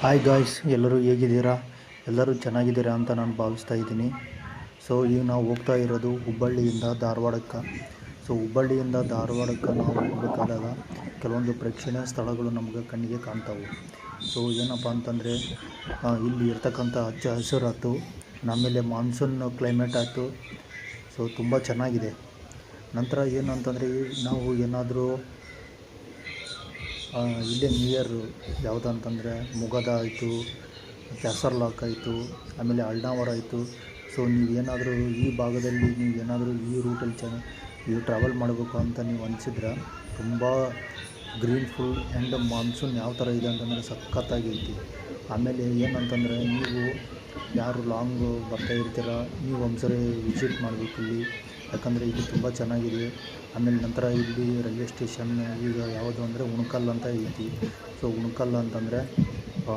Hi guys, ಎಲ್ಲರೂ ಹೇಗಿದ್ದೀರಾ? ಎಲ್ಲರೂ ಚೆನ್ನಾಗಿದ್ದೀರಾ ಅಂತ ನಾನು ಭಾವಿಸ್ತಾ ಇದ್ದೀನಿ. ಸೊ ಈಗ ನಾವು ಹೋಗ್ತಾ ಇರೋದು ಹುಬ್ಬಳ್ಳಿಯಿಂದ ಧಾರವಾಡಕ್ಕೆ. ಸೊ ಹುಬ್ಬಳ್ಳಿಯಿಂದ ಧಾರವಾಡಕ್ಕೆ ನಾವು ಹೋಗಬೇಕಾದಾಗ ಕೆಲವೊಂದು ಪ್ರೇಕ್ಷಣೀಯ ಸ್ಥಳಗಳು ನಮಗೆ ಕಣ್ಣಿಗೆ ಕಾಣ್ತಾವೆ. ಸೊ ಏನಪ್ಪ ಅಂತಂದರೆ ಇಲ್ಲಿ ಇರ್ತಕ್ಕಂಥ ಹಚ್ಚ ಹಸಿರು ಆಯ್ತು, ಆಮೇಲೆ ಮಾನ್ಸೂನ್ ಕ್ಲೈಮೇಟ್ ಆಯಿತು. ಸೊ ತುಂಬ ಚೆನ್ನಾಗಿದೆ. ನಂತರ ಏನು ಅಂತಂದರೆ ನಾವು ಏನಾದರೂ ಇಲ್ಲೇ ನಿಯರ್ ಯಾವುದಂತಂದರೆ ಮುಗದ ಆಯಿತು, ಕ್ಯಾಸರ್ಲಾಕ್ ಆಯಿತು, ಆಮೇಲೆ ಅಳ್ನಾವರ ಆಯಿತು. ಸೊ ನೀವೇನಾದರೂ ಈ ಭಾಗದಲ್ಲಿ ನೀವೇನಾದರೂ ಈ ರೂಟಲ್ಲಿ ನೀವು ಟ್ರಾವೆಲ್ ಮಾಡಬೇಕು ಅಂತ ನೀವು ಅನಿಸಿದ್ರೆ ತುಂಬ ಗ್ರೀನ್ಫುಲ್ ಆ್ಯಂಡ್ ಮಾನ್ಸೂನ್ ಯಾವ ಥರ ಇದೆ ಅಂತಂದರೆ ಸಖತ್ತಾಗೈತಿ. ಆಮೇಲೆ ಏನಂತಂದರೆ ನೀವು ಯಾರು ಲಾಂಗು ಬರ್ತಾ ಇರ್ತೀರ, ನೀವು ಒಂದ್ಸರಿ ವಿಸಿಟ್ ಮಾಡಬೇಕು ಇಲ್ಲಿ, ಯಾಕಂದರೆ ಇದು ತುಂಬ ಚೆನ್ನಾಗಿದೆ. ಆಮೇಲೆ ನಂತರ ಇಲ್ಲಿ ರೈಲ್ವೆ ಸ್ಟೇಷನ್ ಈಗ ಯಾವುದು ಅಂದರೆ ಉಣಕಲ್ ಅಂತ ಐತಿ. ಸೊ ಉಣಕಲ್ ಅಂತಂದರೆ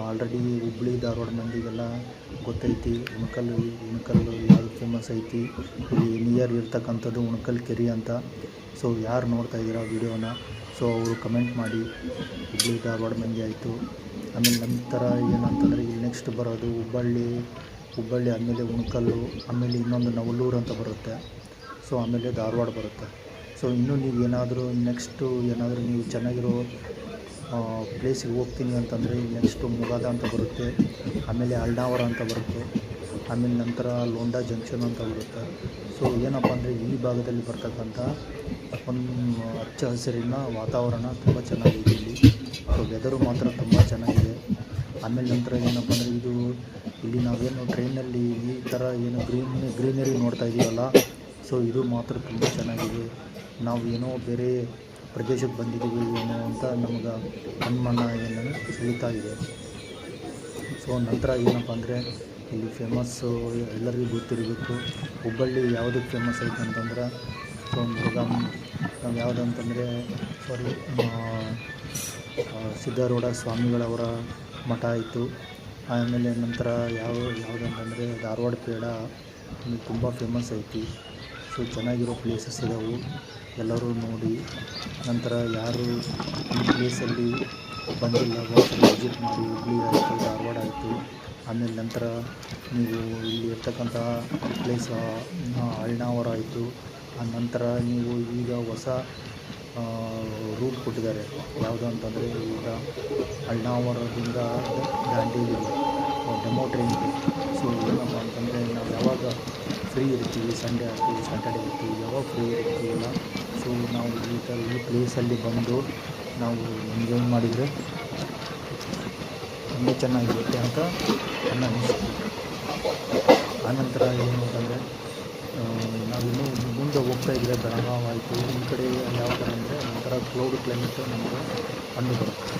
ಆಲ್ರೆಡಿ ಹುಬ್ಬಳ್ಳಿ ಧಾರವಾಡ ಮಂದಿಗೆಲ್ಲ ಗೊತ್ತೈತಿ. ಉಣಕಲ್ ಯಾವುದು ಫೇಮಸ್ ಐತಿ, ಇಲ್ಲಿ ನಿಯರ್ ಇರ್ತಕ್ಕಂಥದ್ದು ಉಣಕಲ್ ಕೆರೆ ಅಂತ. ಸೊ ಯಾರು ನೋಡ್ತಾ ಇದ್ದೀರಾ ವಿಡಿಯೋನ, ಸೊ ಅವರು ಕಮೆಂಟ್ ಮಾಡಿ. ಹುಬ್ಬಳ್ಳಿ ಧಾರವಾಡ ಮಂದಿ ಆಯಿತು. ಆಮೇಲೆ ನಂತರ ಏನಂತಂದರೆ ಇಲ್ಲಿ ನೆಕ್ಸ್ಟ್ ಬರೋದು ಹುಬ್ಬಳ್ಳಿ ಆದಮೇಲೆ ಉಣಕಲ್ಲು, ಆಮೇಲೆ ಇನ್ನೊಂದು ನವಲೂರು ಅಂತ ಬರುತ್ತೆ. ಸೊ ಆಮೇಲೆ ಧಾರವಾಡ ಬರುತ್ತೆ. ಸೊ ಇನ್ನೂ ನೀವು ಏನಾದರೂ ನೀವು ಚೆನ್ನಾಗಿರೋ ಪ್ಲೇಸಿಗೆ ಹೋಗ್ತೀನಿ ಅಂತಂದರೆ ನೆಕ್ಸ್ಟು ಮುಗಾದ ಅಂತ ಬರುತ್ತೆ, ಆಮೇಲೆ ಅಳ್ನಾವರ ಅಂತ ಬರುತ್ತೆ, ಆಮೇಲೆ ನಂತರ ಲೋಂಡಾ ಜಂಕ್ಷನ್ ಅಂತ ಬರುತ್ತೆ. ಸೊ ಏನಪ್ಪ ಅಂದರೆ ಈ ಭಾಗದಲ್ಲಿ ಬರ್ತಕ್ಕಂಥ ಒಂದು ಹಚ್ಚ ಹಸಿರಿನ ವಾತಾವರಣ ತುಂಬ ಚೆನ್ನಾಗಿದೆ ಇಲ್ಲಿ. ಸೊ ವೆದರು ಮಾತ್ರ ತುಂಬ ಚೆನ್ನಾಗಿದೆ. ಆಮೇಲೆ ನಂತರ ಏನಪ್ಪ ಅಂದರೆ ಇಲ್ಲಿ ನಾವೇನು ಟ್ರೈನಲ್ಲಿ ಈ ಥರ ಏನು ಗ್ರೀನರಿ ನೋಡ್ತಾ ಇದ್ದೀವಲ್ಲ, ಸೊ ಇದು ಮಾತ್ರ ತುಂಬ ಚೆನ್ನಾಗಿದೆ. ನಾವು ಏನೋ ಬೇರೆ ಪ್ರದೇಶಕ್ಕೆ ಬಂದಿದ್ದೀವಿ ಏನೋ ಅಂತ ನಮಗೆ ಅನುಮಾನ ಏನೋ ಸೆಳೀತಾ ಇದೆ. ಸೊ ನಂತರ ಏನಪ್ಪ ಅಂದರೆ ಇಲ್ಲಿ ಫೇಮಸ್ಸು ಎಲ್ಲರಿಗೂ ಗೊತ್ತಿರಬೇಕು. ಹುಬ್ಬಳ್ಳಿ ಯಾವುದಕ್ಕೆ ಫೇಮಸ್ ಐತೆ ಅಂತಂದ್ರೆ ಸೊ ನಾವು ಯಾವುದಂತಂದರೆ ಸಿದ್ಧಾರೂಢ ಸ್ವಾಮಿಗಳವರ ಮಠ ಆಯಿತು. ಆಮೇಲೆ ನಂತರ ಯಾವುದಂತಂದರೆ ಧಾರವಾಡ ಪೇಡ ತುಂಬ ಫೇಮಸ್ ಐತಿ. ಸೊ ಚೆನ್ನಾಗಿರೋ ಪ್ಲೇಸಸ್ ಇದಾವೆ, ಎಲ್ಲರೂ ನೋಡಿ. ನಂತರ ಯಾರು ಈ ಪ್ಲೇಸಲ್ಲಿ ಬಂದಿಲ್ಲ ಒಂದ್ಸಲ ವಿಸಿಟ್ ಮಾಡಿ. ಹುಬ್ಬಳ್ಳಿ ಆಯಿತು, ಧಾರವಾಡ ಆಯಿತು. ಆಮೇಲೆ ನಂತರ ನೀವು ಇಲ್ಲಿ ಇರ್ತಕ್ಕಂಥ ಪ್ಲೇಸ್ ಅಳ್ನಾವರ ಆಯಿತು. ಆ ನಂತರ ನೀವು ಈಗ ಹೊಸ ರೂಟ್ ಕೊಟ್ಟಿದ್ದಾರೆ, ಯಾವುದು ಅಂತಂದರೆ ಈಗ ಅಳ್ನಾವರದಿಂದ ದಾಂಡೇಲಿಗೆ ಡೆಮೋ ಟ್ರೈನ್ ಇದೆ. ಸೊ ಏನಪ್ಪ ಅಂತಂದರೆ ನಾವು ಯಾವಾಗ ಫ್ರೀ ಇರ್ತೀವಿ, ಸಂಡೇ ಆಯಿತು, ಸ್ಯಾಟರ್ಡೇ ಆಯಿತು, ಯಾವಾಗ ಫ್ರೀ ಇರ್ತೀವಲ್ಲ, ಸೊ ನಾವು ಈ ಪ್ಲೇಸಲ್ಲಿ ಬಂದು ನಾವು ಎಂಜಾಯ್ ಮಾಡಿದರೆ ತುಂಬ ಚೆನ್ನಾಗಿರುತ್ತೆ ಅಂತ ನನ್ನ ಅನಿಸಿಕೆ. ಆನಂತರ ಏನು ಅಂತಂದರೆ ನಾವಿನ್ನೂ ಮುಂದೆ ಹೋಗ್ತಾ ಇದ್ದರೆ ಬೆಳಗಾವಿ ಆಯಿತು, ಈ ಕಡೆ ಯಾವ ಥರ ಅಂದರೆ ಒಂಥರ ಕ್ಲೌಡ್ ಕ್ಲೈಮೇಟ್ ನಮಗೆ ಕಂಡು ಬರುತ್ತೆ.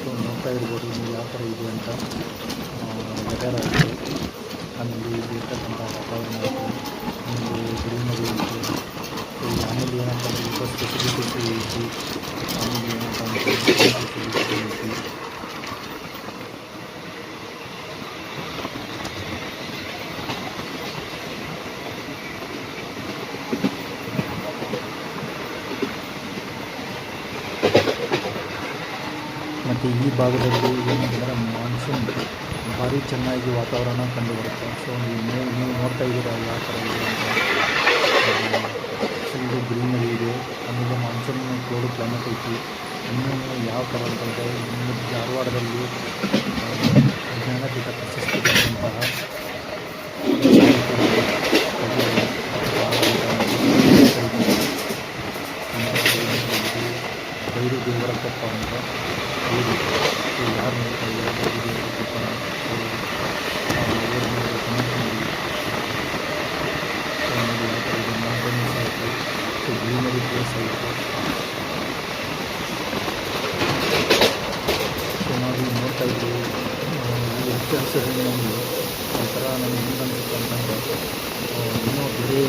ಸೊ ನೋಡ್ತಾ ಇರ್ಬೋದು ನೀವು ಯಾವ ಥರ ಇದೆ ಅಂತ ವೆದರ್ ಆಯಿತು, ಆಮೇಲೆ ಇಲ್ಲಿ ಇರ್ತಕ್ಕಂಥ ವಾತಾವರಣ ಆಯಿತು, ಆಮೇಲೆ ಗ್ರೀನರಿ ಆಯಿತು. ಸೊ ಆಮೇಲೆ ಏನಪ್ಪ ಅಂದರೆ ಬಸ್ ಫೆಸಿಲಿಟೀಸ್ ಐತಿ, ಆಮೇಲೆ ಏನಪ್ಪ ಅಂದರೆ ಫೆಸಿಲಿಟಿ ಐತಿ. ಮತ್ತು ಈ ಭಾಗದಲ್ಲಿ ಏನಂತಂದರೆ ಮಾನ್ಸೂನ್ ಭಾರಿ ಚೆನ್ನಾಗಿ ವಾತಾವರಣ ಕಂಡುಬರುತ್ತೆ. ಸೊ ನೀವು ನೋಡ್ತಾ ಇದ್ದೀರಾ ಯಾವ ಥರ ಇದೆ ಅಂತ. ಫುಲ್ಲು ಗ್ರೀನರಿ ಇದೆ, ಆಮೇಲೆ ಮಾನ್ಸೂನ್ ಕ್ಲೌಡ್ ಕ್ಲೈಮೇಟ್ ಐತಿ. ಇನ್ನೂ ಯಾವ ಥರ ಅಂತಂದರೆ ಇನ್ನು ಧಾರವಾಡದಲ್ಲಿ ಜ್ಞಾನಪೀಠ ಪ್ರಶಸ್ತಿ ಬಂದಂತಹ ಬೈರು ದೇವರ ಕೊಪ್ಪ ಅಂತ ಇದೆ. ಸೊ ಯಾರು ನೋಡ್ತಾ ಇದ್ದಾರೆ ಬೈರು ದೇವರ ಕೊಪ್ಪ ಕಮೆಂಟ್ ಮಾಡಿ. ಸೊ ನೋಡಿ ಯಾವ ಥರ ಇದೆ, ಮೌಂಟೇನ್ಸ್ ಆಯಿತು, ಸೊ ಗ್ರೀನರಿ ಪ್ಲೇಸ್ ಆಯಿತು. ಸೊ ನಾವು ನೋಡ್ತಾ ಇದ್ದೀವಿ ಈ ಹಚ್ಚ ಹಸಿರಿನಲ್ಲಿ ಒಂಥರ ನಮಗೆ ಹೆಂಗೆ ಅನಿಸುತ್ತೆ ಅಂತಂದರೆ ಇನ್ನೂ ಬೇರೆ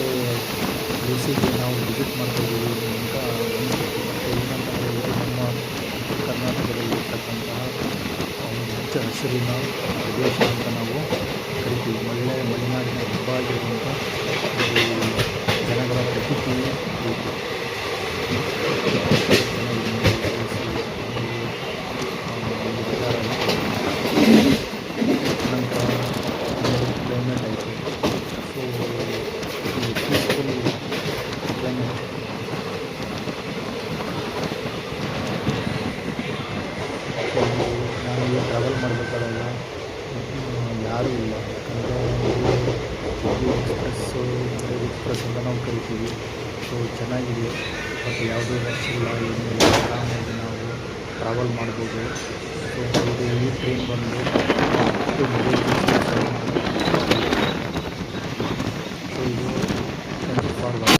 ಪ್ಲೇಸಿಗೆ ನಾವು ವಿಸಿಟ್ ಮಾಡ್ತಾ ಇದ್ದೀವಿ ಅಂತ ಅನಿಸುತ್ತೆ. ಮತ್ತು ಏನಂತಂದರೆ ಇದು ನಮ್ಮ ಉತ್ತರ ಕರ್ನಾಟಕದಲ್ಲಿ ಇರ್ತಕ್ಕಂತಹ ಒಂದು ಹಚ್ಚ ಹಸಿರಿನ ಪ್ರದೇಶ ಅಂತ ನಾವು ಕರಿತೀವಿ. ಮಲೆನಾಡಿನ ಹಬ್ಬ ಆಗಿರುವಂಥ ಒಂದು ಜನಗಳ ಪ್ರತೀತಿ ಇದು. ಚೆನ್ನಾಗಿದೆ ನೋಡಿ ಪ್ಲೇಸು, ಒಂದು ವೆದರ್ ಮಾಡಬೇಕಾದಾಗ ಯಾರೂ ಇಲ್ಲ. ಯಾಕಂದರೆ ಹುಬ್ಳಿ ಎಕ್ಸ್‌ಪ್ರೆಸ್ಸು ಎಕ್ಸ್‌ಪ್ರೆಸ್ ಅಂತ ನಾವು ಕರಿತೀವಿ. ಸೊ ಚೆನ್ನಾಗಿದೆ, ಬಟ್ ಯಾವುದೇ ರಶ್ ಇಲ್ಲ, ಏನೂ ಇಲ್ಲ, ಆರಾಮಾಗಿ ನಾವು ಟ್ರಾವೆಲ್ ಮಾಡ್ಬೋದು. ಸೊ ಇದು ಈ ಟ್ರೈನ್ ಬಂದು ಸೊ ಇದು 24 ಅವರ್ಸ್.